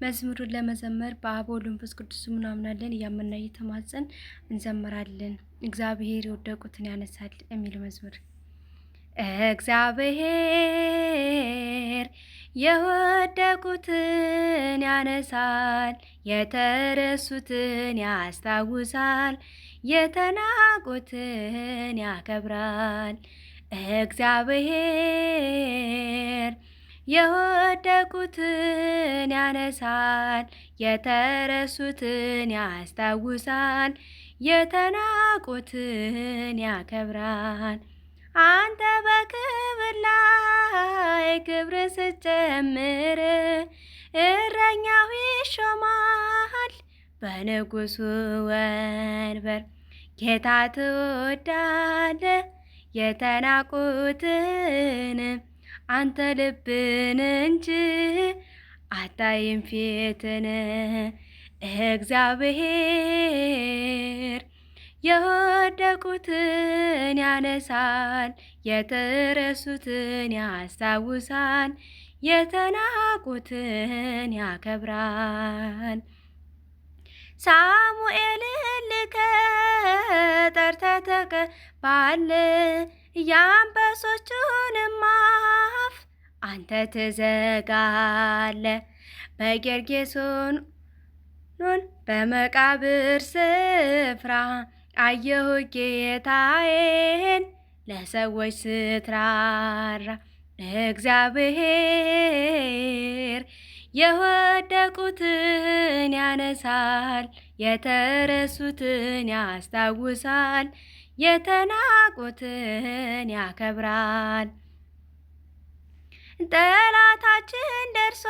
መዝሙሩን ለመዘመር በአብ ወወልድ ወመንፈስ ቅዱስ እናምናለን። እያመንና እየተማጸን እንዘምራለን። እግዚአብሔር የወደቁትን ያነሳል የሚለው መዝሙር። እግዚአብሔር የወደቁትን ያነሳል፣ የተረሱትን ያስታውሳል፣ የተናቁትን ያከብራል። እግዚአብሔር የወደቁትን ያነሳል፣ የተረሱትን ያስታውሳል፣ የተናቁትን ያከብራል። አንተ በክብር ላይ ክብር ስትጨምር እረኛው ይሾማል በንጉሡ ወንበር። ጌታ ትወዳለህ የተናቁትን አንተ ልብን እንጂ አታይም ፊትን። እግዚአብሔር የወደቁትን ያነሳል፣ የተረሱትን ያስታውሳል፣ የተናቁትን ያከብራል። ሳሙኤልን ልከህ ጠርተህ ተቀባለህ፣ የአንበሶቹንም አፍ አንተ ትዘጋለህ። በጌርጌሶን በመቃብር ስፍራ አየሁ ጌታዬን ለሰዎች ስትራራ። እግዚአብሔር የወደቁትን ያነሳል፣ የተረሱትን ያስታውሳል፣ የተናቁትን ያከብራል። ጠላታችን ደርሶ